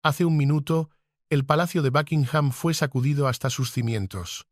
Hace un minuto, el palacio de Buckingham fue sacudido hasta sus cimientos.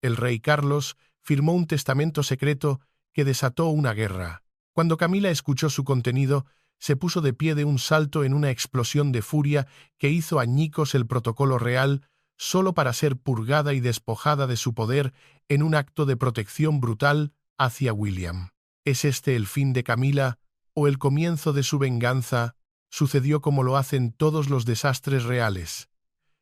El rey Carlos firmó un testamento secreto que desató una guerra. Cuando Camila escuchó su contenido, se puso de pie de un salto en una explosión de furia que hizo añicos el protocolo real solo para ser purgada y despojada de su poder en un acto de protección brutal hacia William. ¿Es este el fin de Camila o el comienzo de su venganza? Sucedió como lo hacen todos los desastres reales.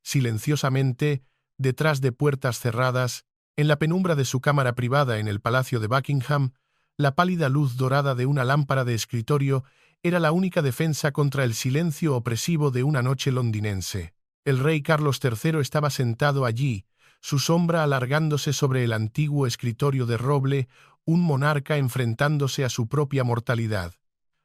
Silenciosamente, detrás de puertas cerradas, en la penumbra de su cámara privada en el palacio de Buckingham, la pálida luz dorada de una lámpara de escritorio era la única defensa contra el silencio opresivo de una noche londinense. El rey Carlos III estaba sentado allí, su sombra alargándose sobre el antiguo escritorio de roble, un monarca enfrentándose a su propia mortalidad.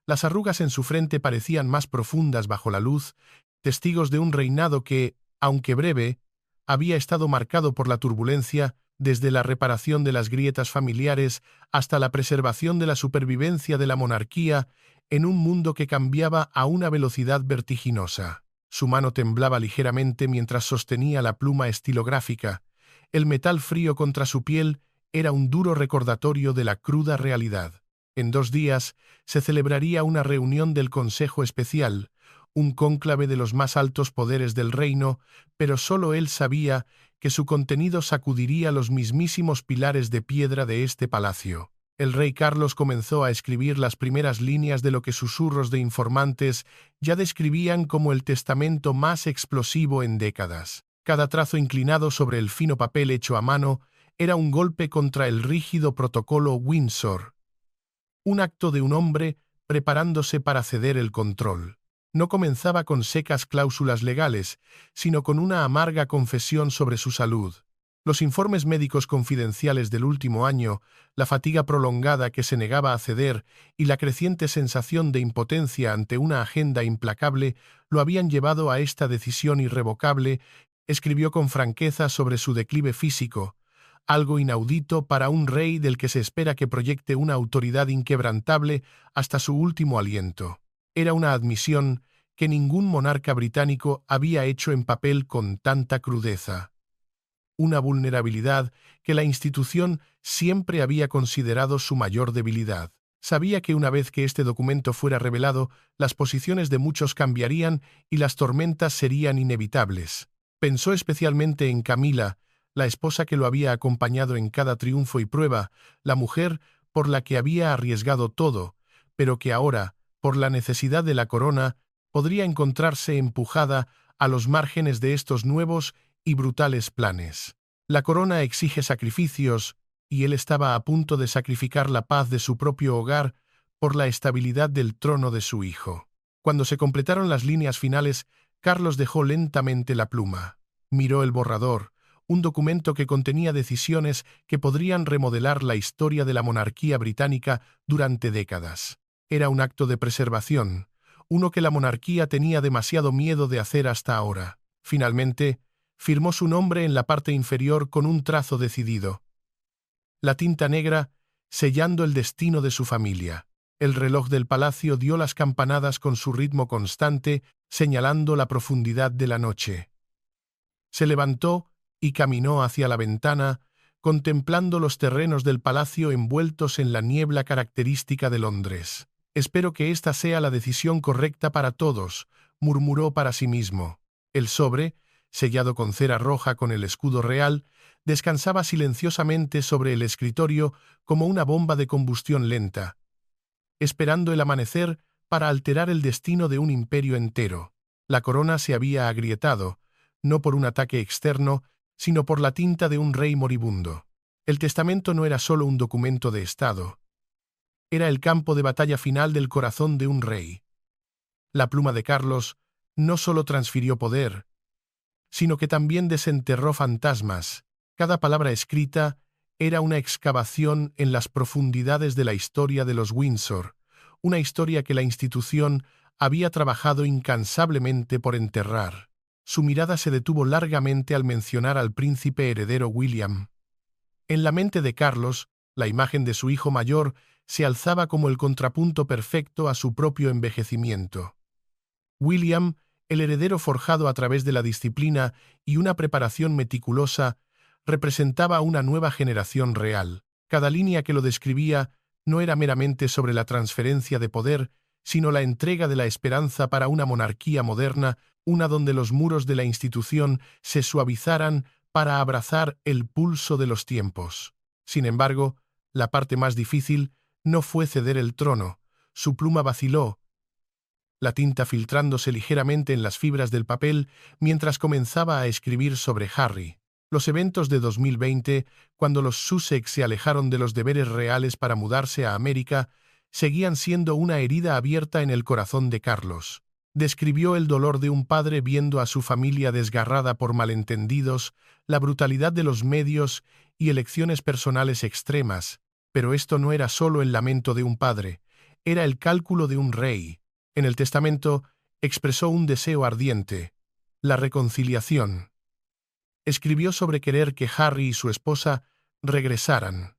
Las arrugas en su frente parecían más profundas bajo la luz, testigos de un reinado que, aunque breve, había estado marcado por la turbulencia, desde la reparación de las grietas familiares hasta la preservación de la supervivencia de la monarquía en un mundo que cambiaba a una velocidad vertiginosa. Su mano temblaba ligeramente mientras sostenía la pluma estilográfica. El metal frío contra su piel era un duro recordatorio de la cruda realidad. En 2 días se celebraría una reunión del Consejo Especial, un cónclave de los más altos poderes del reino, pero solo él sabía que su contenido sacudiría los mismísimos pilares de piedra de este palacio. El rey Carlos comenzó a escribir las primeras líneas de lo que susurros de informantes ya describían como el testamento más explosivo en décadas. Cada trazo inclinado sobre el fino papel hecho a mano era un golpe contra el rígido protocolo Windsor, un acto de un hombre preparándose para ceder el control. No comenzaba con secas cláusulas legales, sino con una amarga confesión sobre su salud. Los informes médicos confidenciales del último año, la fatiga prolongada que se negaba a ceder y la creciente sensación de impotencia ante una agenda implacable lo habían llevado a esta decisión irrevocable. Escribió con franqueza sobre su declive físico, algo inaudito para un rey del que se espera que proyecte una autoridad inquebrantable hasta su último aliento. Era una admisión que ningún monarca británico había hecho en papel con tanta crudeza. Una vulnerabilidad que la institución siempre había considerado su mayor debilidad. Sabía que una vez que este documento fuera revelado, las posiciones de muchos cambiarían y las tormentas serían inevitables. Pensó especialmente en Camila, la esposa que lo había acompañado en cada triunfo y prueba, la mujer por la que había arriesgado todo, pero que ahora, por la necesidad de la corona, podría encontrarse empujada a los márgenes de estos nuevos y brutales planes. La corona exige sacrificios, y él estaba a punto de sacrificar la paz de su propio hogar por la estabilidad del trono de su hijo. Cuando se completaron las líneas finales, Carlos dejó lentamente la pluma. Miró el borrador, un documento que contenía decisiones que podrían remodelar la historia de la monarquía británica durante décadas. Era un acto de preservación, uno que la monarquía tenía demasiado miedo de hacer hasta ahora. Finalmente, firmó su nombre en la parte inferior con un trazo decidido. La tinta negra, sellando el destino de su familia. El reloj del palacio dio las campanadas con su ritmo constante, señalando la profundidad de la noche. Se levantó y caminó hacia la ventana, contemplando los terrenos del palacio envueltos en la niebla característica de Londres. «Espero que esta sea la decisión correcta para todos», murmuró para sí mismo. El sobre, sellado con cera roja con el escudo real, descansaba silenciosamente sobre el escritorio como una bomba de combustión lenta, esperando el amanecer para alterar el destino de un imperio entero. La corona se había agrietado, no por un ataque externo, sino por la tinta de un rey moribundo. El testamento no era solo un documento de Estado. Era el campo de batalla final del corazón de un rey. La pluma de Carlos no solo transfirió poder, sino que también desenterró fantasmas. Cada palabra escrita era una excavación en las profundidades de la historia de los Windsor, una historia que la institución había trabajado incansablemente por enterrar. Su mirada se detuvo largamente al mencionar al príncipe heredero William. En la mente de Carlos, la imagen de su hijo mayor se alzaba como el contrapunto perfecto a su propio envejecimiento. William El heredero forjado a través de la disciplina y una preparación meticulosa representaba una nueva generación real. Cada línea que lo describía no era meramente sobre la transferencia de poder, sino la entrega de la esperanza para una monarquía moderna, una donde los muros de la institución se suavizaran para abrazar el pulso de los tiempos. Sin embargo, la parte más difícil no fue ceder el trono. Su pluma vaciló, la tinta filtrándose ligeramente en las fibras del papel mientras comenzaba a escribir sobre Harry. Los eventos de 2020, cuando los Sussex se alejaron de los deberes reales para mudarse a América, seguían siendo una herida abierta en el corazón de Carlos. Describió el dolor de un padre viendo a su familia desgarrada por malentendidos, la brutalidad de los medios y elecciones personales extremas, pero esto no era solo el lamento de un padre, era el cálculo de un rey. En el testamento expresó un deseo ardiente, la reconciliación. Escribió sobre querer que Harry y su esposa regresaran,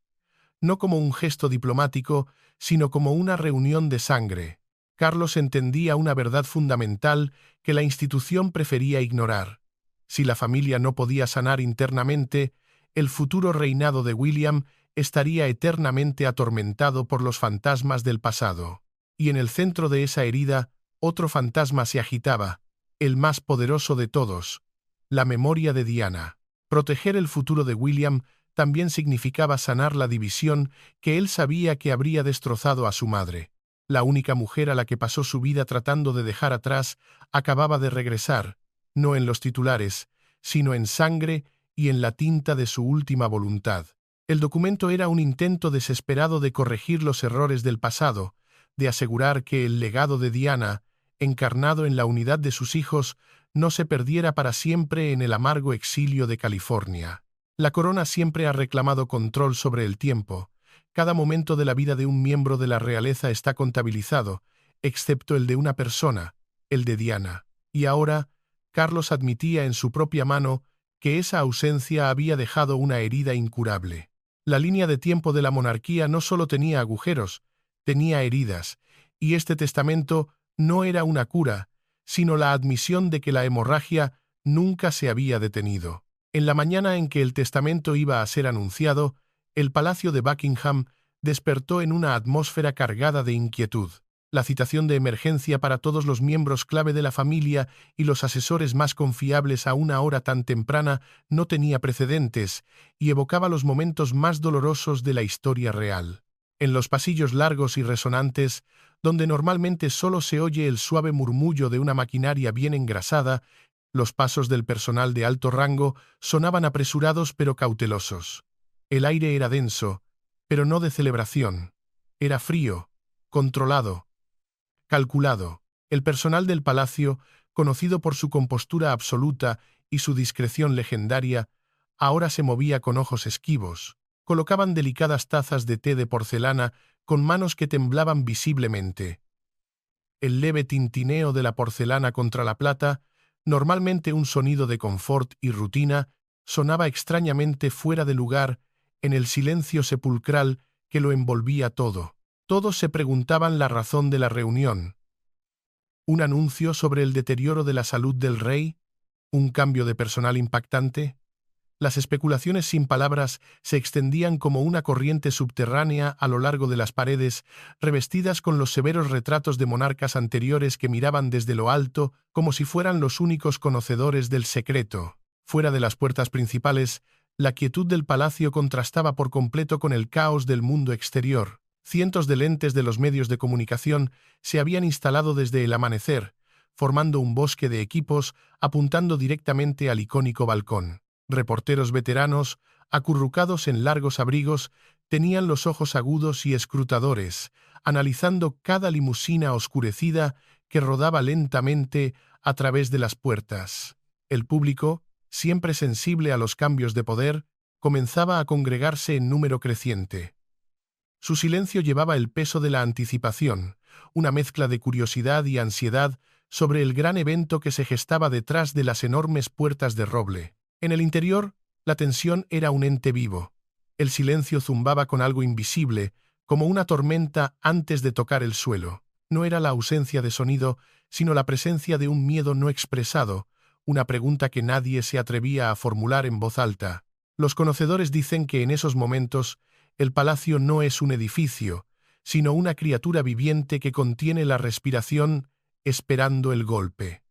no como un gesto diplomático, sino como una reunión de sangre. Carlos entendía una verdad fundamental que la institución prefería ignorar. Si la familia no podía sanar internamente, el futuro reinado de William estaría eternamente atormentado por los fantasmas del pasado. Y en el centro de esa herida, otro fantasma se agitaba, el más poderoso de todos, la memoria de Diana. Proteger el futuro de William también significaba sanar la división que él sabía que habría destrozado a su madre. La única mujer a la que pasó su vida tratando de dejar atrás acababa de regresar, no en los titulares, sino en sangre y en la tinta de su última voluntad. El documento era un intento desesperado de corregir los errores del pasado, de asegurar que el legado de Diana, encarnado en la unidad de sus hijos, no se perdiera para siempre en el amargo exilio de California. La corona siempre ha reclamado control sobre el tiempo. Cada momento de la vida de un miembro de la realeza está contabilizado, excepto el de una persona, el de Diana. Y ahora, Carlos admitía en su propia mano que esa ausencia había dejado una herida incurable. La línea de tiempo de la monarquía no solo tenía agujeros, tenía heridas, y este testamento no era una cura, sino la admisión de que la hemorragia nunca se había detenido. En la mañana en que el testamento iba a ser anunciado, el Palacio de Buckingham despertó en una atmósfera cargada de inquietud. La citación de emergencia para todos los miembros clave de la familia y los asesores más confiables a una hora tan temprana no tenía precedentes y evocaba los momentos más dolorosos de la historia real. En los pasillos largos y resonantes, donde normalmente solo se oye el suave murmullo de una maquinaria bien engrasada, los pasos del personal de alto rango sonaban apresurados pero cautelosos. El aire era denso, pero no de celebración. Era frío, controlado, calculado. El personal del palacio, conocido por su compostura absoluta y su discreción legendaria, ahora se movía con ojos esquivos. Colocaban delicadas tazas de té de porcelana con manos que temblaban visiblemente. El leve tintineo de la porcelana contra la plata, normalmente un sonido de confort y rutina, sonaba extrañamente fuera de lugar en el silencio sepulcral que lo envolvía todo. Todos se preguntaban la razón de la reunión. ¿Un anuncio sobre el deterioro de la salud del rey? ¿Un cambio de personal impactante? Las especulaciones sin palabras se extendían como una corriente subterránea a lo largo de las paredes, revestidas con los severos retratos de monarcas anteriores que miraban desde lo alto como si fueran los únicos conocedores del secreto. Fuera de las puertas principales, la quietud del palacio contrastaba por completo con el caos del mundo exterior. Cientos de lentes de los medios de comunicación se habían instalado desde el amanecer, formando un bosque de equipos apuntando directamente al icónico balcón. Reporteros veteranos, acurrucados en largos abrigos, tenían los ojos agudos y escrutadores, analizando cada limusina oscurecida que rodaba lentamente a través de las puertas. El público, siempre sensible a los cambios de poder, comenzaba a congregarse en número creciente. Su silencio llevaba el peso de la anticipación, una mezcla de curiosidad y ansiedad sobre el gran evento que se gestaba detrás de las enormes puertas de roble. En el interior, la tensión era un ente vivo. El silencio zumbaba con algo invisible, como una tormenta antes de tocar el suelo. No era la ausencia de sonido, sino la presencia de un miedo no expresado, una pregunta que nadie se atrevía a formular en voz alta. Los conocedores dicen que en esos momentos el palacio no es un edificio, sino una criatura viviente que contiene la respiración esperando el golpe.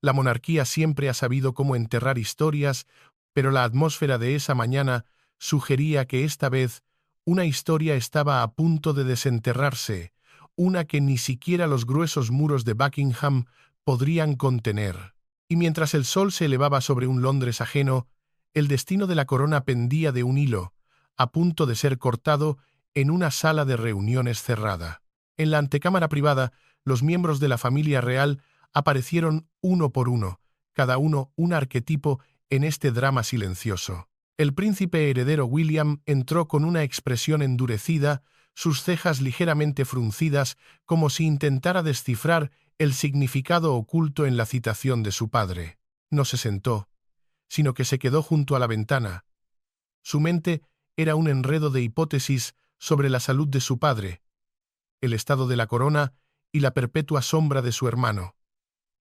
La monarquía siempre ha sabido cómo enterrar historias, pero la atmósfera de esa mañana sugería que esta vez una historia estaba a punto de desenterrarse, una que ni siquiera los gruesos muros de Buckingham podrían contener. Y mientras el sol se elevaba sobre un Londres ajeno, el destino de la corona pendía de un hilo, a punto de ser cortado en una sala de reuniones cerrada. En la antecámara privada, los miembros de la familia real aparecieron uno por uno, cada uno un arquetipo en este drama silencioso. El príncipe heredero William entró con una expresión endurecida, sus cejas ligeramente fruncidas, como si intentara descifrar el significado oculto en la citación de su padre. No se sentó, sino que se quedó junto a la ventana. Su mente era un enredo de hipótesis sobre la salud de su padre, el estado de la corona y la perpetua sombra de su hermano.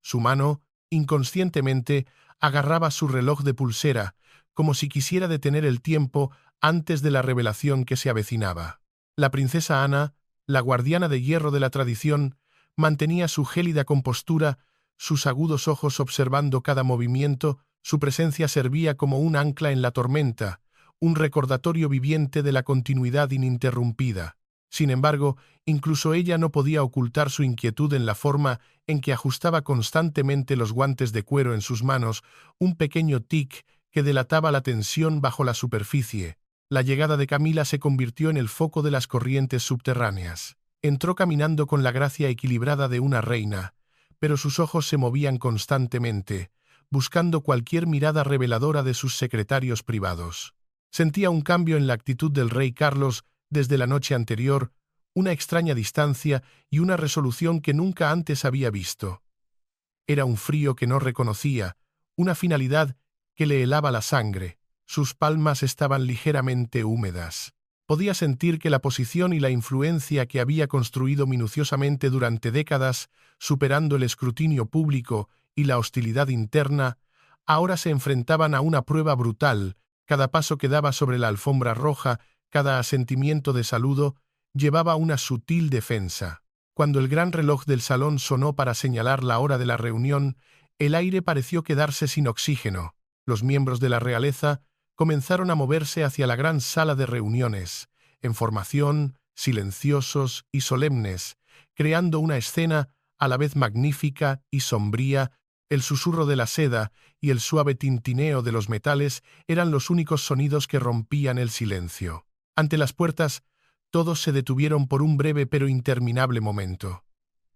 Su mano, inconscientemente, agarraba su reloj de pulsera, como si quisiera detener el tiempo antes de la revelación que se avecinaba. La princesa Ana, la guardiana de hierro de la tradición, mantenía su gélida compostura, sus agudos ojos observando cada movimiento. Su presencia servía como un ancla en la tormenta, un recordatorio viviente de la continuidad ininterrumpida. Sin embargo, incluso ella no podía ocultar su inquietud en la forma en que ajustaba constantemente los guantes de cuero en sus manos, un pequeño tic que delataba la tensión bajo la superficie. La llegada de Camila se convirtió en el foco de las corrientes subterráneas. Entró caminando con la gracia equilibrada de una reina, pero sus ojos se movían constantemente, buscando cualquier mirada reveladora de sus secretarios privados. Sentía un cambio en la actitud del rey Carlos desde la noche anterior, una extraña distancia y una resolución que nunca antes había visto. Era un frío que no reconocía, una finalidad que le helaba la sangre. Sus palmas estaban ligeramente húmedas. Podía sentir que la posición y la influencia que había construido minuciosamente durante décadas, superando el escrutinio público y la hostilidad interna, ahora se enfrentaban a una prueba brutal. Cada paso que daba sobre la alfombra roja, cada asentimiento de saludo, llevaba una sutil defensa. Cuando el gran reloj del salón sonó para señalar la hora de la reunión, el aire pareció quedarse sin oxígeno. Los miembros de la realeza comenzaron a moverse hacia la gran sala de reuniones, en formación, silenciosos y solemnes, creando una escena a la vez magnífica y sombría. El susurro de la seda y el suave tintineo de los metales eran los únicos sonidos que rompían el silencio. Ante las puertas, todos se detuvieron por un breve pero interminable momento.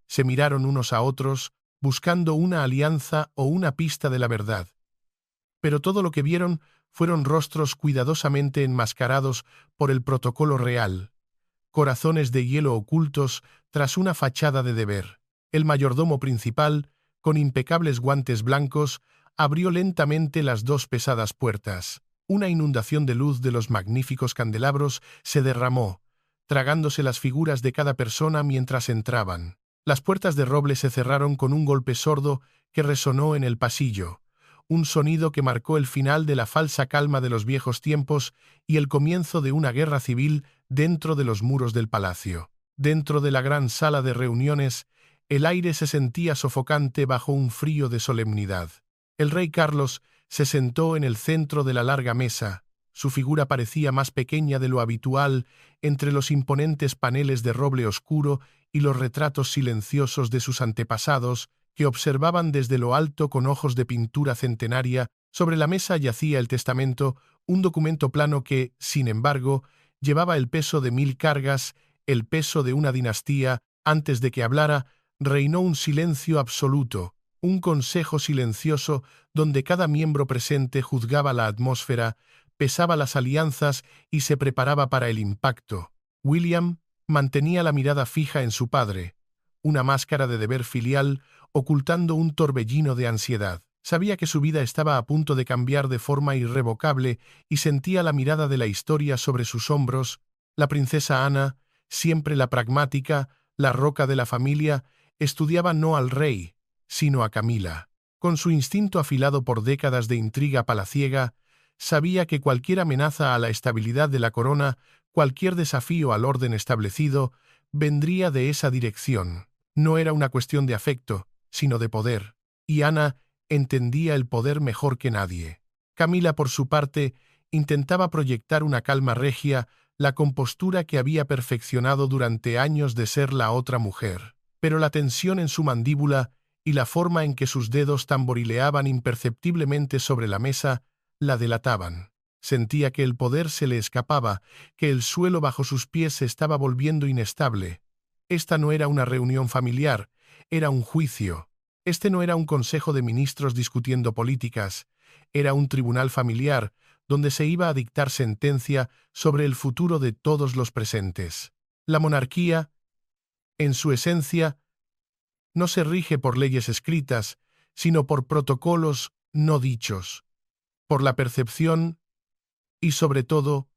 Se miraron unos a otros, buscando una alianza o una pista de la verdad. Pero todo lo que vieron fueron rostros cuidadosamente enmascarados por el protocolo real, corazones de hielo ocultos tras una fachada de deber. El mayordomo principal, con impecables guantes blancos, abrió lentamente las dos pesadas puertas. Una inundación de luz de los magníficos candelabros se derramó, tragándose las figuras de cada persona mientras entraban. Las puertas de roble se cerraron con un golpe sordo que resonó en el pasillo, un sonido que marcó el final de la falsa calma de los viejos tiempos y el comienzo de una guerra civil dentro de los muros del palacio. Dentro de la gran sala de reuniones, el aire se sentía sofocante bajo un frío de solemnidad. El rey Carlos se sentó en el centro de la larga mesa. Su figura parecía más pequeña de lo habitual entre los imponentes paneles de roble oscuro y los retratos silenciosos de sus antepasados, que observaban desde lo alto con ojos de pintura centenaria. Sobre la mesa yacía el testamento, un documento plano que, sin embargo, llevaba el peso de 1000 cargas, el peso de una dinastía. Antes de que hablara, reinó un silencio absoluto, un consejo silencioso donde cada miembro presente juzgaba la atmósfera, pesaba las alianzas y se preparaba para el impacto. William mantenía la mirada fija en su padre, una máscara de deber filial ocultando un torbellino de ansiedad. Sabía que su vida estaba a punto de cambiar de forma irrevocable y sentía la mirada de la historia sobre sus hombros. La princesa Ana, siempre la pragmática, La roca de la familia estudiaba no al rey, sino a Camila. Con su instinto afilado por décadas de intriga palaciega, sabía que cualquier amenaza a la estabilidad de la corona, cualquier desafío al orden establecido, vendría de esa dirección. No era una cuestión de afecto, sino de poder, y Ana entendía el poder mejor que nadie. Camila, por su parte, intentaba proyectar una calma regia, la compostura que había perfeccionado durante años de ser la otra mujer. Pero la tensión en su mandíbula y la forma en que sus dedos tamborileaban imperceptiblemente sobre la mesa la delataban. Sentía que el poder se le escapaba, que el suelo bajo sus pies se estaba volviendo inestable. Esta no era una reunión familiar, era un juicio. Este no era un consejo de ministros discutiendo políticas, era un tribunal familiar donde se iba a dictar sentencia sobre el futuro de todos los presentes. La monarquía, en su esencia, no se rige por leyes escritas, sino por protocolos no dichos, por la percepción y, sobre todo,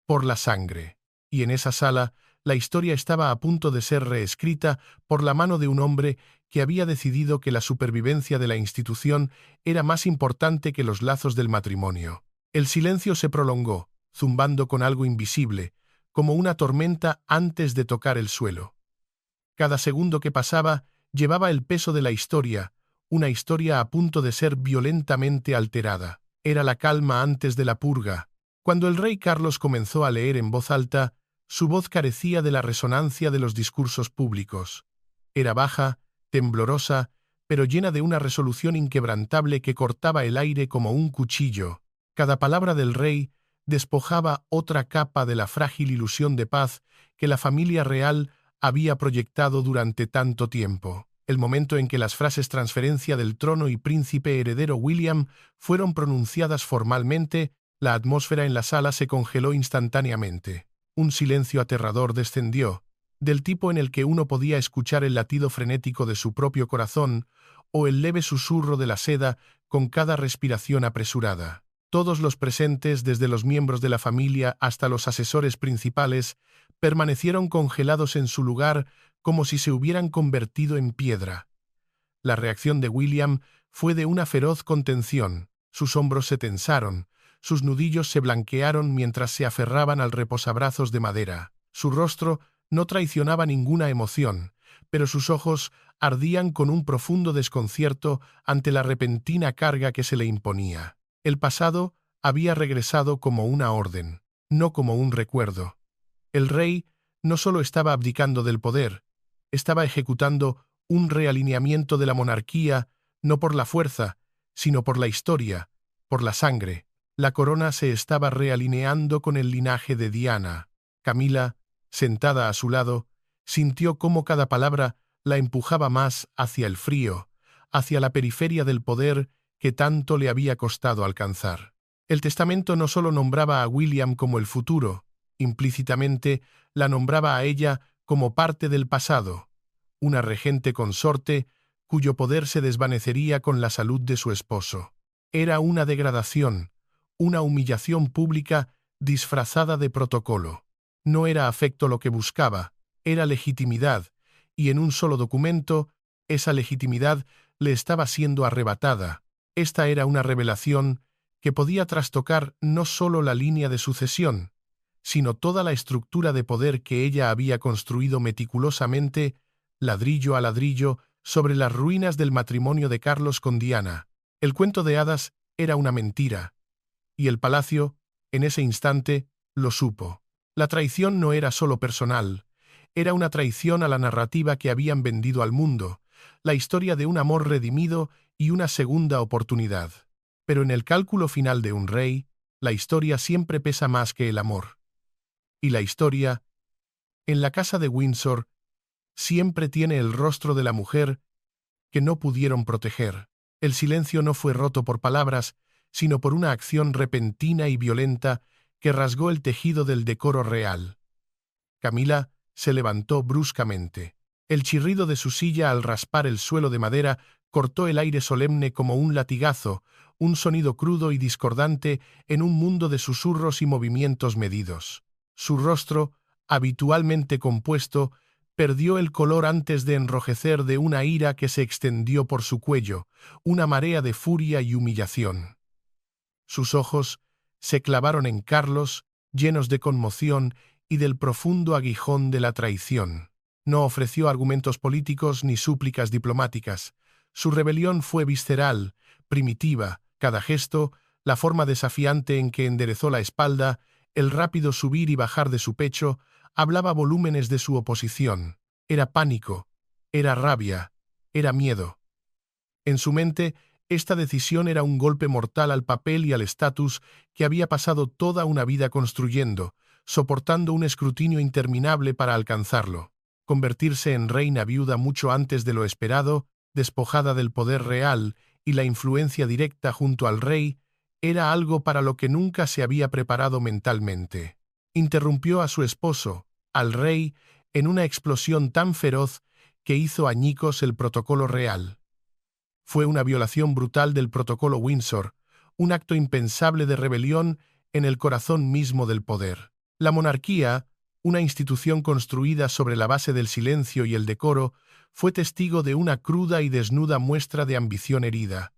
por la sangre. Y en esa sala, la historia estaba a punto de ser reescrita por la mano de un hombre que había decidido que la supervivencia de la institución era más importante que los lazos del matrimonio. El silencio se prolongó, zumbando con algo invisible, como una tormenta antes de tocar el suelo. Cada segundo que pasaba llevaba el peso de la historia, una historia a punto de ser violentamente alterada. Era la calma antes de la purga. Cuando el rey Carlos comenzó a leer en voz alta, su voz carecía de la resonancia de los discursos públicos. Era baja, temblorosa, pero llena de una resolución inquebrantable que cortaba el aire como un cuchillo. Cada palabra del rey despojaba otra capa de la frágil ilusión de paz que la familia real había proyectado durante tanto tiempo. El momento en que las frases transferencia del trono y príncipe heredero William fueron pronunciadas formalmente, la atmósfera en la sala se congeló instantáneamente. Un silencio aterrador descendió, del tipo en el que uno podía escuchar el latido frenético de su propio corazón o el leve susurro de la seda con cada respiración apresurada. Todos los presentes, desde los miembros de la familia hasta los asesores principales, permanecieron congelados en su lugar como si se hubieran convertido en piedra. La reacción de William fue de una feroz contención. Sus hombros se tensaron, sus nudillos se blanquearon mientras se aferraban al reposabrazos de madera. Su rostro no traicionaba ninguna emoción, pero sus ojos ardían con un profundo desconcierto ante la repentina carga que se le imponía. El pasado había regresado como una orden, no como un recuerdo. El rey no solo estaba abdicando del poder, estaba ejecutando un realineamiento de la monarquía, no por la fuerza, sino por la historia, por la sangre. La corona se estaba realineando con el linaje de Diana. Camila, sentada a su lado, sintió cómo cada palabra la empujaba más hacia el frío, hacia la periferia del poder que tanto le había costado alcanzar. El testamento no solo nombraba a William como el futuro, implícitamente la nombraba a ella como parte del pasado, una regente consorte cuyo poder se desvanecería con la salud de su esposo. Era una degradación, una humillación pública disfrazada de protocolo. No era afecto lo que buscaba, era legitimidad, y en un solo documento, esa legitimidad le estaba siendo arrebatada. Esta era una revelación que podía trastocar no solo la línea de sucesión, sino toda la estructura de poder que ella había construido meticulosamente, ladrillo a ladrillo, sobre las ruinas del matrimonio de Carlos con Diana. El cuento de hadas era una mentira, y el palacio, en ese instante, lo supo. La traición no era solo personal, era una traición a la narrativa que habían vendido al mundo, la historia de un amor redimido y una segunda oportunidad. Pero en el cálculo final de un rey, la historia siempre pesa más que el amor. Y la historia, en la casa de Windsor, siempre tiene el rostro de la mujer que no pudieron proteger. El silencio no fue roto por palabras, sino por una acción repentina y violenta que rasgó el tejido del decoro real. Camila se levantó bruscamente. El chirrido de su silla al raspar el suelo de madera cortó el aire solemne como un latigazo, un sonido crudo y discordante en un mundo de susurros y movimientos medidos. Su rostro, habitualmente compuesto, perdió el color antes de enrojecer de una ira que se extendió por su cuello, una marea de furia y humillación. Sus ojos se clavaron en Carlos, llenos de conmoción y del profundo aguijón de la traición. No ofreció argumentos políticos ni súplicas diplomáticas. Su rebelión fue visceral, primitiva. Cada gesto, la forma desafiante en que enderezó la espalda, el rápido subir y bajar de su pecho, hablaba volúmenes de su oposición. Era pánico, era rabia, era miedo. En su mente, esta decisión era un golpe mortal al papel y al estatus que había pasado toda una vida construyendo, soportando un escrutinio interminable para alcanzarlo. Convertirse en reina viuda mucho antes de lo esperado, despojada del poder real y la influencia directa junto al rey, era algo para lo que nunca se había preparado mentalmente. Interrumpió a su esposo, al rey, en una explosión tan feroz que hizo añicos el protocolo real. Fue una violación brutal del protocolo Windsor, un acto impensable de rebelión en el corazón mismo del poder. La monarquía, una institución construida sobre la base del silencio y el decoro, fue testigo de una cruda y desnuda muestra de ambición herida.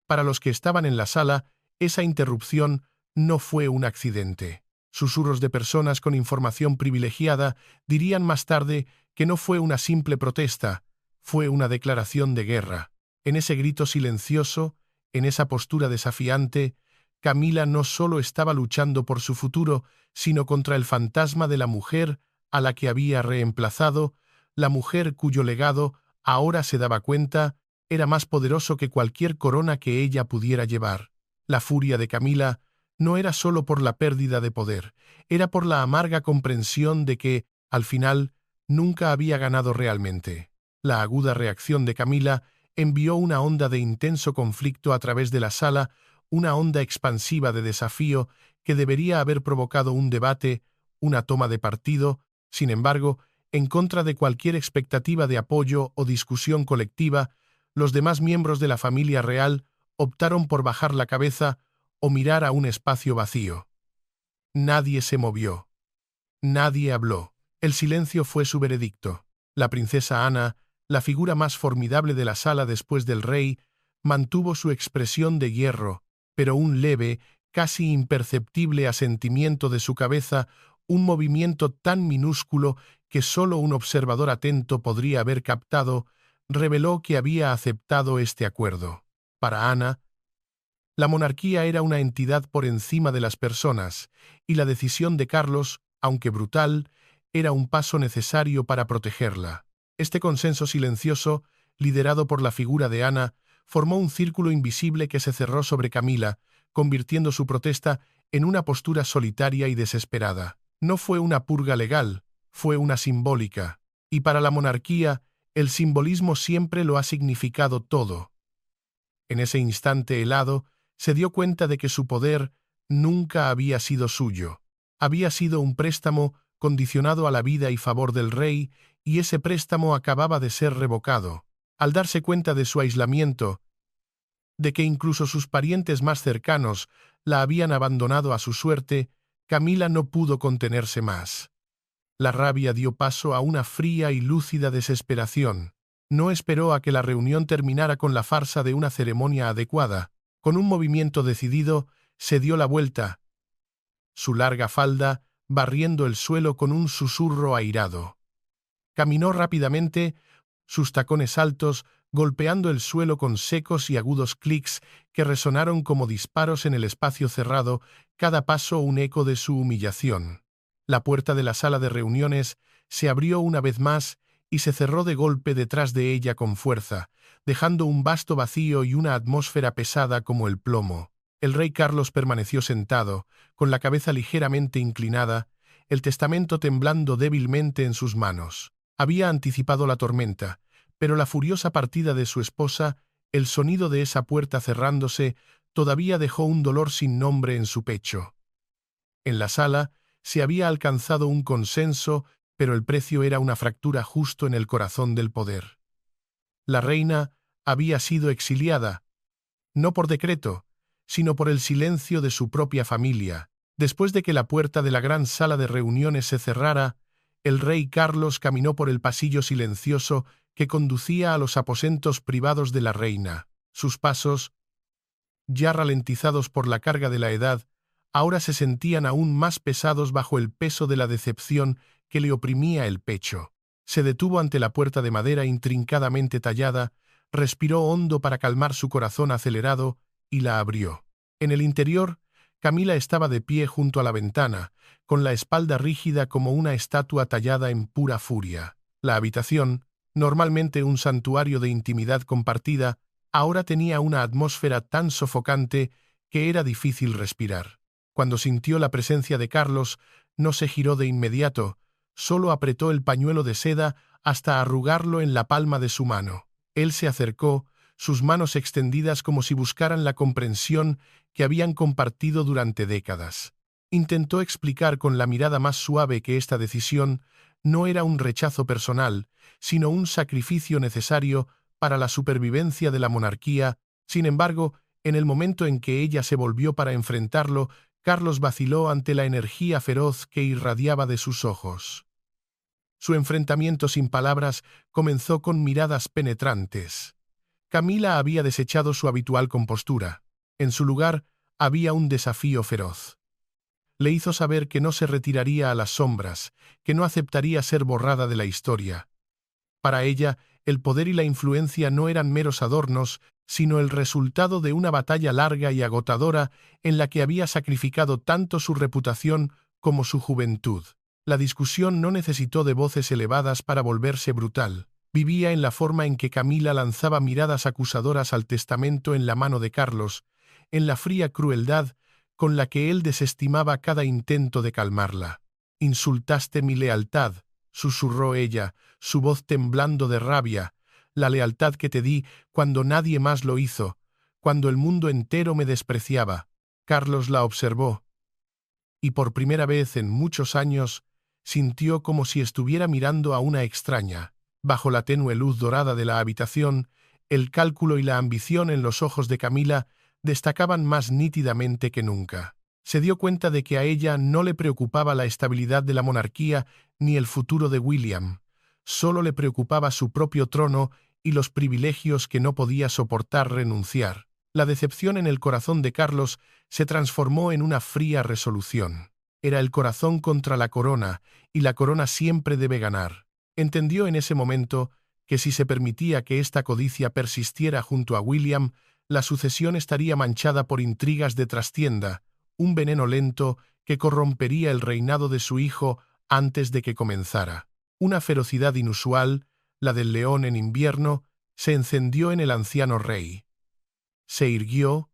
Para los que estaban en la sala, esa interrupción no fue un accidente. Susurros de personas con información privilegiada dirían más tarde que no fue una simple protesta, fue una declaración de guerra. En ese grito silencioso, en esa postura desafiante, Camila no solo estaba luchando por su futuro, sino contra el fantasma de la mujer a la que había reemplazado, la mujer cuyo legado, ahora se daba cuenta, era más poderoso que cualquier corona que ella pudiera llevar. La furia de Camila no era solo por la pérdida de poder, era por la amarga comprensión de que, al final, nunca había ganado realmente. La aguda reacción de Camila envió una onda de intenso conflicto a través de la sala, una onda expansiva de desafío que debería haber provocado un debate, una toma de partido. Sin embargo, en contra de cualquier expectativa de apoyo o discusión colectiva, los demás miembros de la familia real optaron por bajar la cabeza o mirar a un espacio vacío. Nadie se movió. Nadie habló. El silencio fue su veredicto. La princesa Ana, la figura más formidable de la sala después del rey, mantuvo su expresión de hierro, pero un leve, casi imperceptible asentimiento de su cabeza, un movimiento tan minúsculo que solo un observador atento podría haber captado, reveló que había aceptado este acuerdo. Para Ana, la monarquía era una entidad por encima de las personas, y la decisión de Carlos, aunque brutal, era un paso necesario para protegerla. Este consenso silencioso, liderado por la figura de Ana, formó un círculo invisible que se cerró sobre Camila, convirtiendo su protesta en una postura solitaria y desesperada. No fue una purga legal, fue una simbólica, y para la monarquía, el simbolismo siempre lo ha significado todo. En ese instante helado, se dio cuenta de que su poder nunca había sido suyo. Había sido un préstamo condicionado a la vida y favor del rey, y ese préstamo acababa de ser revocado. Al darse cuenta de su aislamiento, de que incluso sus parientes más cercanos la habían abandonado a su suerte, Camila no pudo contenerse más. La rabia dio paso a una fría y lúcida desesperación. No esperó a que la reunión terminara con la farsa de una ceremonia adecuada. Con un movimiento decidido, se dio la vuelta, su larga falda barriendo el suelo con un susurro airado. Caminó rápidamente, sus tacones altos golpeando el suelo con secos y agudos clics que resonaron como disparos en el espacio cerrado, cada paso un eco de su humillación. La puerta de la sala de reuniones se abrió una vez más y se cerró de golpe detrás de ella con fuerza, dejando un vasto vacío y una atmósfera pesada como el plomo. El rey Carlos permaneció sentado, con la cabeza ligeramente inclinada, el testamento temblando débilmente en sus manos. Había anticipado la tormenta, pero la furiosa partida de su esposa, el sonido de esa puerta cerrándose, todavía dejó un dolor sin nombre en su pecho. En la sala se había alcanzado un consenso, pero el precio era una fractura justo en el corazón del poder. La reina había sido exiliada, no por decreto, sino por el silencio de su propia familia. Después de que la puerta de la gran sala de reuniones se cerrara, El rey Carlos caminó por el pasillo silencioso que conducía a los aposentos privados de la reina. Sus pasos, ya ralentizados por la carga de la edad, ahora se sentían aún más pesados bajo el peso de la decepción que le oprimía el pecho. Se detuvo ante la puerta de madera intrincadamente tallada, respiró hondo para calmar su corazón acelerado y la abrió. En el interior, Camila estaba de pie junto a la ventana, con la espalda rígida como una estatua tallada en pura furia. La habitación, normalmente un santuario de intimidad compartida, ahora tenía una atmósfera tan sofocante que era difícil respirar. Cuando sintió la presencia de Carlos, no se giró de inmediato, solo apretó el pañuelo de seda hasta arrugarlo en la palma de su mano. Él se acercó, sus manos extendidas como si buscaran la comprensión que habían compartido durante décadas. Intentó explicar con la mirada más suave que esta decisión no era un rechazo personal, sino un sacrificio necesario para la supervivencia de la monarquía. Sin embargo, en el momento en que ella se volvió para enfrentarlo, Carlos vaciló ante la energía feroz que irradiaba de sus ojos. Su enfrentamiento sin palabras comenzó con miradas penetrantes. Camila había desechado su habitual compostura. En su lugar había un desafío feroz. Le hizo saber que no se retiraría a las sombras, que no aceptaría ser borrada de la historia. Para ella, el poder y la influencia no eran meros adornos, sino el resultado de una batalla larga y agotadora en la que había sacrificado tanto su reputación como su juventud. La discusión no necesitó de voces elevadas para volverse brutal. Vivía en la forma en que Camila lanzaba miradas acusadoras al testamento en la mano de Carlos, en la fría crueldad con la que él desestimaba cada intento de calmarla. «Insultaste mi lealtad», susurró ella, su voz temblando de rabia, «la lealtad que te di cuando nadie más lo hizo, cuando el mundo entero me despreciaba». Carlos la observó, y por primera vez en muchos años sintió como si estuviera mirando a una extraña. Bajo la tenue luz dorada de la habitación, el cálculo y la ambición en los ojos de Camila destacaban más nítidamente que nunca. Se dio cuenta de que a ella no le preocupaba la estabilidad de la monarquía ni el futuro de William, solo le preocupaba su propio trono y los privilegios que no podía soportar renunciar. La decepción en el corazón de Carlos se transformó en una fría resolución. Era el corazón contra la corona, y la corona siempre debe ganar. Entendió en ese momento que si se permitía que esta codicia persistiera junto a William, la sucesión estaría manchada por intrigas de trastienda, un veneno lento que corrompería el reinado de su hijo antes de que comenzara. Una ferocidad inusual, la del león en invierno, se encendió en el anciano rey. Se irguió,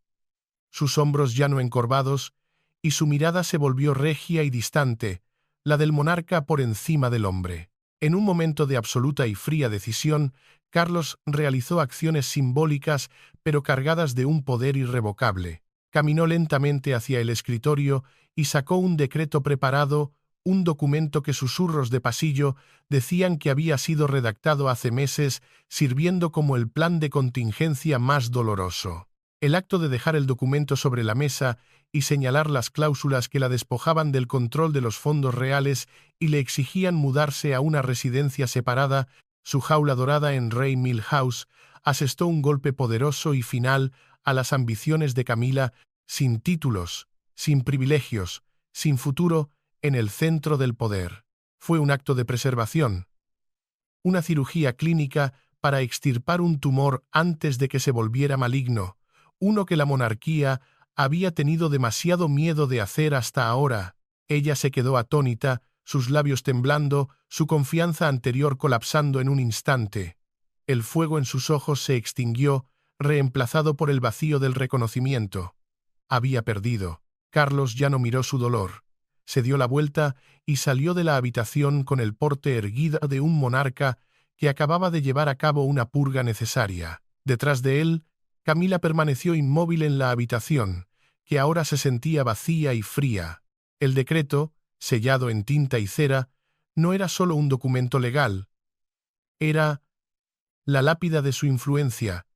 sus hombros ya no encorvados, y su mirada se volvió regia y distante, la del monarca por encima del hombre. En un momento de absoluta y fría decisión, Carlos realizó acciones simbólicas pero cargadas de un poder irrevocable. Caminó lentamente hacia el escritorio y sacó un decreto preparado, un documento que susurros de pasillo decían que había sido redactado hace meses, sirviendo como el plan de contingencia más doloroso. El acto de dejar el documento sobre la mesa y señalar las cláusulas que la despojaban del control de los fondos reales y le exigían mudarse a una residencia separada, su jaula dorada en Rey Mill House, asestó un golpe poderoso y final a las ambiciones de Camila, sin títulos, sin privilegios, sin futuro, en el centro del poder. Fue un acto de preservación, una cirugía clínica para extirpar un tumor antes de que se volviera maligno, uno que la monarquía había tenido demasiado miedo de hacer hasta ahora. Ella se quedó atónita, sus labios temblando, su confianza anterior colapsando en un instante. El fuego en sus ojos se extinguió, reemplazado por el vacío del reconocimiento. Había perdido. Carlos ya no miró su dolor. Se dio la vuelta y salió de la habitación con el porte erguido de un monarca que acababa de llevar a cabo una purga necesaria. Detrás de él, Camila permaneció inmóvil en la habitación, que ahora se sentía vacía y fría. El decreto, sellado en tinta y cera, no era solo un documento legal. Era la lápida de su influencia,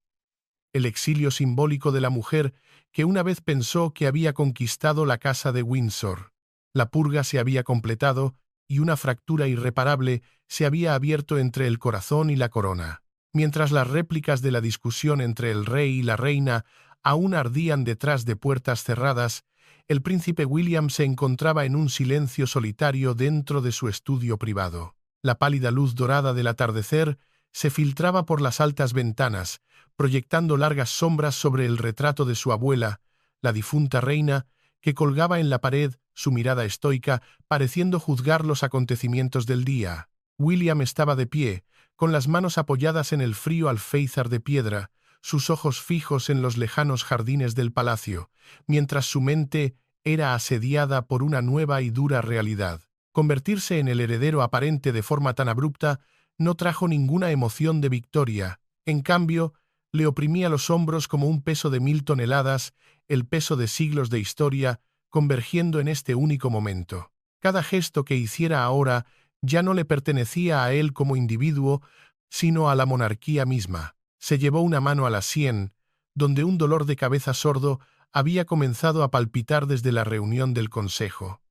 el exilio simbólico de la mujer que una vez pensó que había conquistado la casa de Windsor. La purga se había completado y una fractura irreparable se había abierto entre el corazón y la corona. Mientras las réplicas de la discusión entre el rey y la reina aún ardían detrás de puertas cerradas, el príncipe William se encontraba en un silencio solitario dentro de su estudio privado. La pálida luz dorada del atardecer se filtraba por las altas ventanas, proyectando largas sombras sobre el retrato de su abuela, la difunta reina, que colgaba en la pared, su mirada estoica, pareciendo juzgar los acontecimientos del día. William estaba de pie, con las manos apoyadas en el frío alféizar de piedra, sus ojos fijos en los lejanos jardines del palacio, mientras su mente era asediada por una nueva y dura realidad. Convertirse en el heredero aparente de forma tan abrupta no trajo ninguna emoción de victoria. En cambio, le oprimía los hombros como un peso de 1000 toneladas, el peso de siglos de historia, convergiendo en este único momento. Cada gesto que hiciera ahora ya no le pertenecía a él como individuo, sino a la monarquía misma. Se llevó una mano a la sien, donde un dolor de cabeza sordo había comenzado a palpitar desde la reunión del consejo.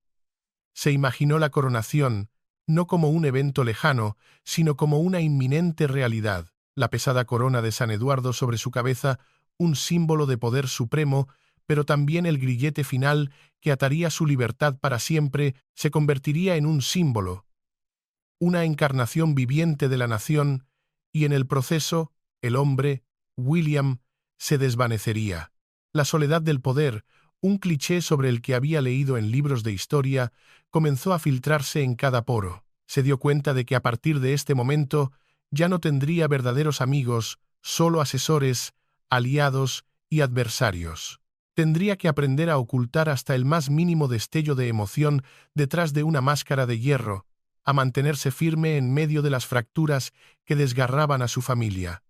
Se imaginó la coronación, no como un evento lejano, sino como una inminente realidad, la pesada corona de San Eduardo sobre su cabeza, un símbolo de poder supremo, pero también el grillete final que ataría su libertad para siempre se convertiría en un símbolo, una encarnación viviente de la nación, y en el proceso, el hombre, William, se desvanecería. La soledad del poder, un cliché sobre el que había leído en libros de historia, comenzó a filtrarse en cada poro. Se dio cuenta de que a partir de este momento ya no tendría verdaderos amigos, solo asesores, aliados y adversarios. Tendría que aprender a ocultar hasta el más mínimo destello de emoción detrás de una máscara de hierro, a mantenerse firme en medio de las fracturas que desgarraban a su familia.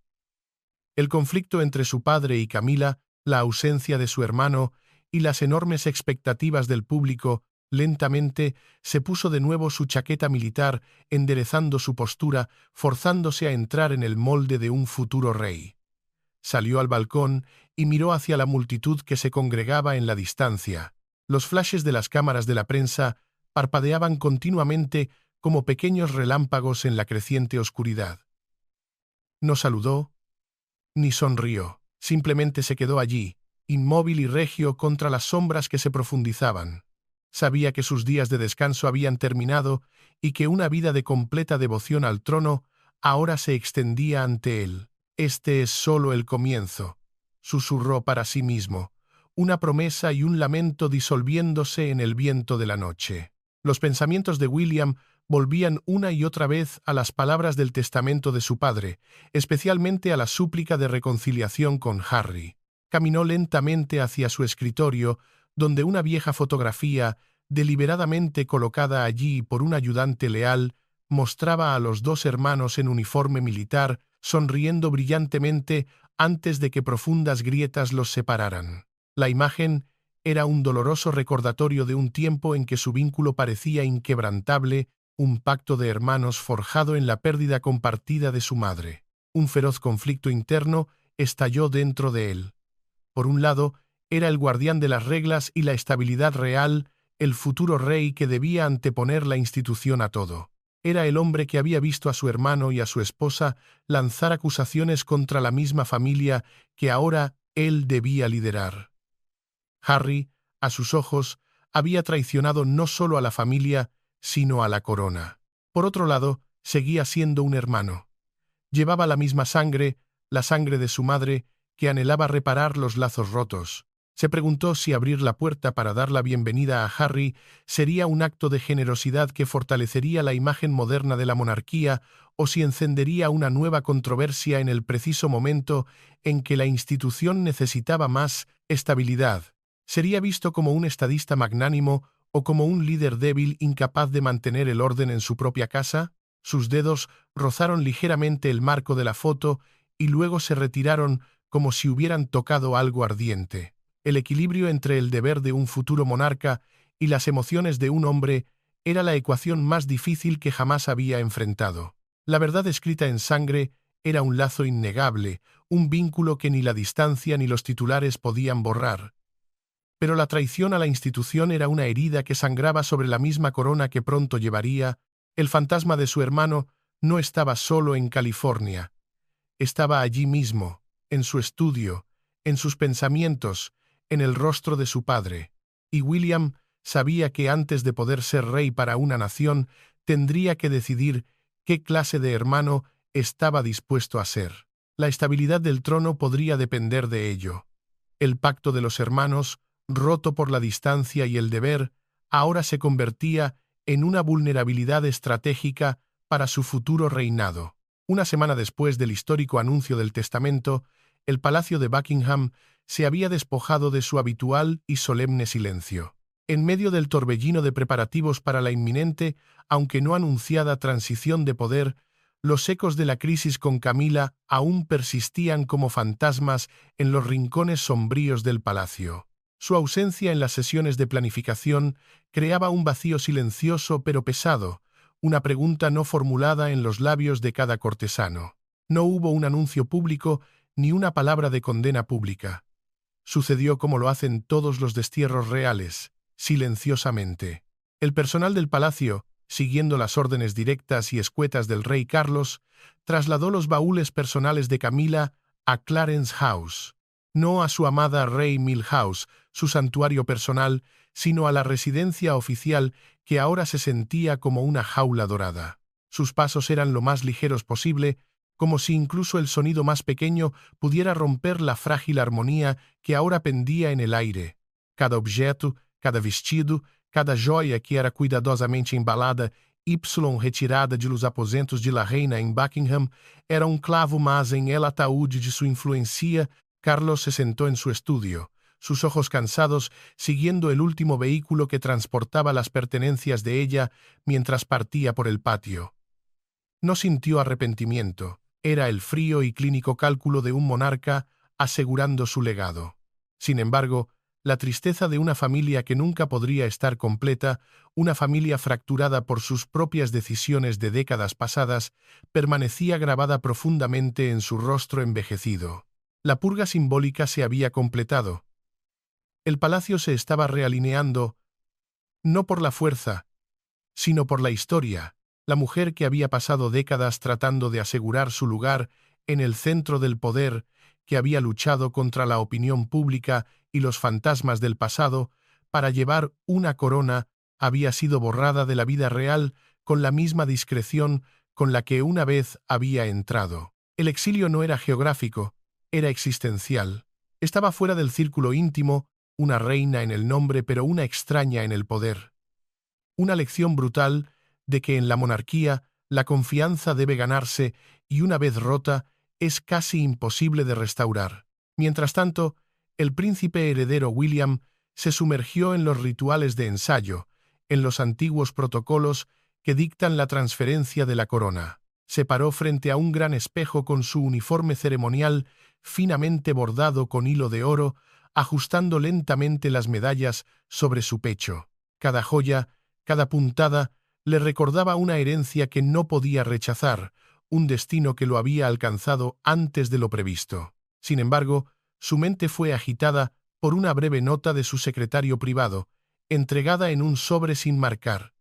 El conflicto entre su padre y Camila, la ausencia de su hermano y las enormes expectativas del público, lentamente se puso de nuevo su chaqueta militar, enderezando su postura, forzándose a entrar en el molde de un futuro rey. Salió al balcón y miró hacia la multitud que se congregaba en la distancia. Los flashes de las cámaras de la prensa parpadeaban continuamente como pequeños relámpagos en la creciente oscuridad. No saludó, ni sonrió, simplemente se quedó allí, inmóvil y regio contra las sombras que se profundizaban. Sabía que sus días de descanso habían terminado y que una vida de completa devoción al trono ahora se extendía ante él. Este es solo el comienzo, susurró para sí mismo, una promesa y un lamento disolviéndose en el viento de la noche. Los pensamientos de William volvían una y otra vez a las palabras del testamento de su padre, especialmente a la súplica de reconciliación con Harry. Caminó lentamente hacia su escritorio, donde una vieja fotografía, deliberadamente colocada allí por un ayudante leal, mostraba a los dos hermanos en uniforme militar, sonriendo brillantemente antes de que profundas grietas los separaran. La imagen era un doloroso recordatorio de un tiempo en que su vínculo parecía inquebrantable, un pacto de hermanos forjado en la pérdida compartida de su madre. Un feroz conflicto interno estalló dentro de él. Por un lado, era el guardián de las reglas y la estabilidad real, el futuro rey que debía anteponer la institución a todo. Era el hombre que había visto a su hermano y a su esposa lanzar acusaciones contra la misma familia que ahora él debía liderar. Harry, a sus ojos, había traicionado no solo a la familia, sino a la corona. Por otro lado, seguía siendo un hermano. Llevaba la misma sangre, la sangre de su madre, que anhelaba reparar los lazos rotos. Se preguntó si abrir la puerta para dar la bienvenida a Harry sería un acto de generosidad que fortalecería la imagen moderna de la monarquía o si encendería una nueva controversia en el preciso momento en que la institución necesitaba más estabilidad. ¿Sería visto como un estadista magnánimo o como un líder débil incapaz de mantener el orden en su propia casa? Sus dedos rozaron ligeramente el marco de la foto y luego se retiraron como si hubieran tocado algo ardiente. El equilibrio entre el deber de un futuro monarca y las emociones de un hombre era la ecuación más difícil que jamás había enfrentado. La verdad escrita en sangre era un lazo innegable, un vínculo que ni la distancia ni los titulares podían borrar. Pero la traición a la institución era una herida que sangraba sobre la misma corona que pronto llevaría. El fantasma de su hermano no estaba solo en California. Estaba allí mismo, en su estudio, en sus pensamientos, en el rostro de su padre. Y William sabía que antes de poder ser rey para una nación, tendría que decidir qué clase de hermano estaba dispuesto a ser. La estabilidad del trono podría depender de ello. El pacto de los hermanos, roto por la distancia y el deber, ahora se convertía en una vulnerabilidad estratégica para su futuro reinado. Una semana después del histórico anuncio del testamento, el Palacio de Buckingham se había despojado de su habitual y solemne silencio. En medio del torbellino de preparativos para la inminente, aunque no anunciada transición de poder, los ecos de la crisis con Camila aún persistían como fantasmas en los rincones sombríos del palacio. Su ausencia en las sesiones de planificación creaba un vacío silencioso pero pesado, una pregunta no formulada en los labios de cada cortesano. No hubo un anuncio público ni una palabra de condena pública. Sucedió como lo hacen todos los destierros reales, silenciosamente. El personal del palacio, siguiendo las órdenes directas y escuetas del rey Carlos, trasladó los baúles personales de Camila a Clarence House. No a su amada Rey Milhouse, su santuario personal, sino a la residencia oficial que ahora se sentía como una jaula dorada. Sus pasos eran lo más ligeros posible, como si incluso el sonido más pequeño pudiera romper la frágil armonía que ahora pendía en el aire. Cada objeto, cada vestido, cada joia que era cuidadosamente embalada retirada de los aposentos de la reina en Buckingham, era un clavo más en el ataúd de su influencia. Carlos se sentó en su estudio, sus ojos cansados, siguiendo el último vehículo que transportaba las pertenencias de ella mientras partía por el patio. No sintió arrepentimiento, era el frío y clínico cálculo de un monarca asegurando su legado. Sin embargo, la tristeza de una familia que nunca podría estar completa, una familia fracturada por sus propias decisiones de décadas pasadas, permanecía grabada profundamente en su rostro envejecido. La purga simbólica se había completado. El palacio se estaba realineando, no por la fuerza, sino por la historia. La mujer que había pasado décadas tratando de asegurar su lugar en el centro del poder, que había luchado contra la opinión pública y los fantasmas del pasado para llevar una corona, había sido borrada de la vida real con la misma discreción con la que una vez había entrado. El exilio no era geográfico, era existencial. Estaba fuera del círculo íntimo, una reina en el nombre pero una extraña en el poder. Una lección brutal de que en la monarquía la confianza debe ganarse y una vez rota es casi imposible de restaurar. Mientras tanto, el príncipe heredero William se sumergió en los rituales de ensayo, en los antiguos protocolos que dictan la transferencia de la corona. Se paró frente a un gran espejo con su uniforme ceremonial finamente bordado con hilo de oro, ajustando lentamente las medallas sobre su pecho. Cada joya, cada puntada, le recordaba una herencia que no podía rechazar, un destino que lo había alcanzado antes de lo previsto. Sin embargo, su mente fue agitada por una breve nota de su secretario privado, entregada en un sobre sin marcar.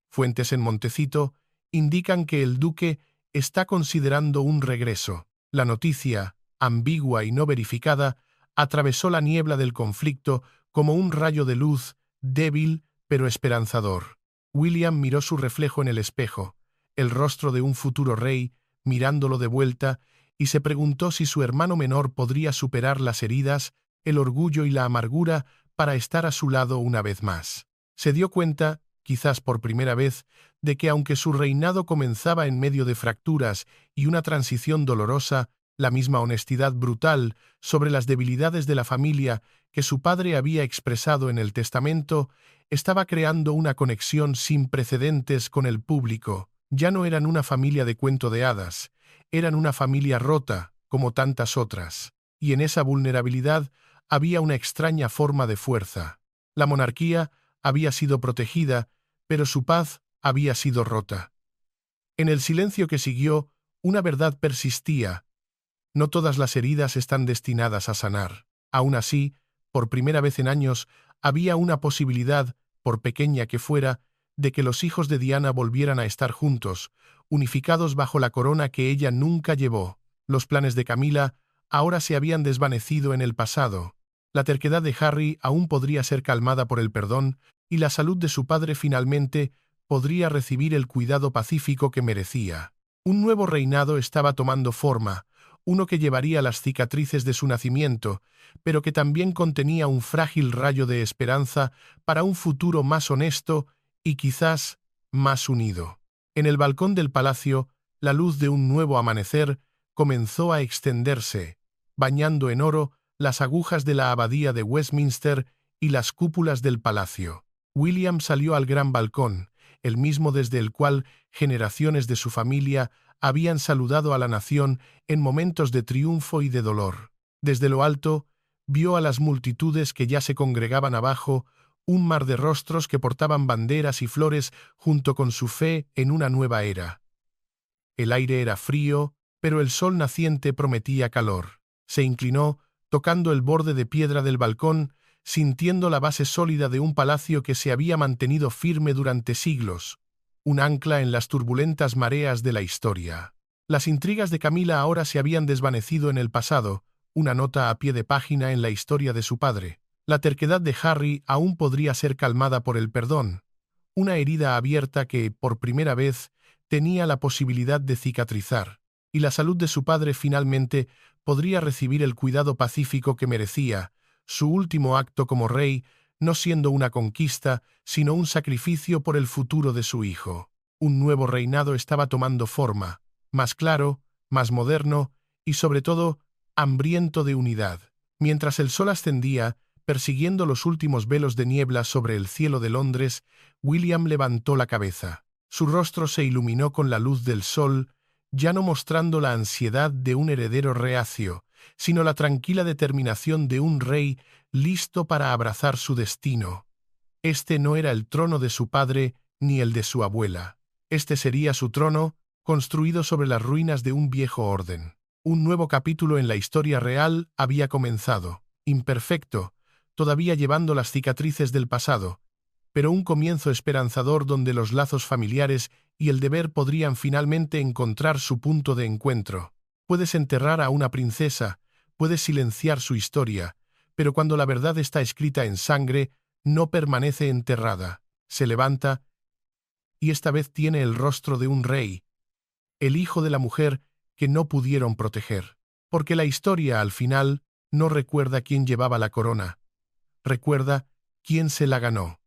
Fuentes en Montecito indican que el duque está considerando un regreso. La noticia, ambigua y no verificada, atravesó la niebla del conflicto como un rayo de luz, débil pero esperanzador. William miró su reflejo en el espejo, el rostro de un futuro rey, mirándolo de vuelta, y se preguntó si su hermano menor podría superar las heridas, el orgullo y la amargura para estar a su lado una vez más. Se dio cuenta, quizás por primera vez, de que aunque su reinado comenzaba en medio de fracturas y una transición dolorosa, la misma honestidad brutal sobre las debilidades de la familia que su padre había expresado en el testamento estaba creando una conexión sin precedentes con el público. Ya no eran una familia de cuento de hadas, eran una familia rota, como tantas otras, y en esa vulnerabilidad había una extraña forma de fuerza. La monarquía había sido protegida, pero su paz había sido rota. En el silencio que siguió, una verdad persistía. No todas las heridas están destinadas a sanar. Aún así, Por primera vez en años, había una posibilidad, por pequeña que fuera, de que los hijos de Diana volvieran a estar juntos, unificados bajo la corona que ella nunca llevó. Los planes de Camila ahora se habían desvanecido en el pasado. La terquedad de Harry aún podría ser calmada por el perdón, y la salud de su padre finalmente podría recibir el cuidado pacífico que merecía. Un nuevo reinado estaba tomando forma, uno que llevaría las cicatrices de su nacimiento, pero que también contenía un frágil rayo de esperanza para un futuro más honesto y quizás más unido. En el balcón del palacio, la luz de un nuevo amanecer comenzó a extenderse, bañando en oro las agujas de la abadía de Westminster y las cúpulas del palacio. William salió al gran balcón, el mismo desde el cual generaciones de su familia habían saludado a la nación en momentos de triunfo y de dolor. Desde lo alto, vio a las multitudes que ya se congregaban abajo, un mar de rostros que portaban banderas y flores junto con su fe en una nueva era. El aire era frío, pero el sol naciente prometía calor. Se inclinó, tocando el borde de piedra del balcón, sintiendo la base sólida de un palacio que se había mantenido firme durante siglos, un ancla en las turbulentas mareas de la historia. Las intrigas de Camila ahora se habían desvanecido en el pasado, una nota a pie de página en la historia de su padre. La terquedad de Harry aún podría ser calmada por el perdón, una herida abierta que, por primera vez, tenía la posibilidad de cicatrizar, y la salud de su padre finalmente podría recibir el cuidado pacífico que merecía, su último acto como rey no siendo una conquista, sino un sacrificio por el futuro de su hijo. Un nuevo reinado estaba tomando forma, más claro, más moderno y, sobre todo, hambriento de unidad. Mientras el sol ascendía, persiguiendo los últimos velos de niebla sobre el cielo de Londres, William levantó la cabeza. Su rostro se iluminó con la luz del sol, ya no mostrando la ansiedad de un heredero reacio, sino la tranquila determinación de un rey listo para abrazar su destino. Este no era el trono de su padre ni el de su abuela. Este sería su trono, construido sobre las ruinas de un viejo orden. Un nuevo capítulo en la historia real había comenzado, imperfecto, todavía llevando las cicatrices del pasado, pero un comienzo esperanzador donde los lazos familiares y el deber podrían finalmente encontrar su punto de encuentro. Puedes enterrar a una princesa, puedes silenciar su historia, pero cuando la verdad está escrita en sangre, no permanece enterrada. Se levanta, y esta vez tiene el rostro de un rey, el hijo de la mujer que no pudieron proteger. Porque la historia, al final, no recuerda quién llevaba la corona, recuerda quién se la ganó.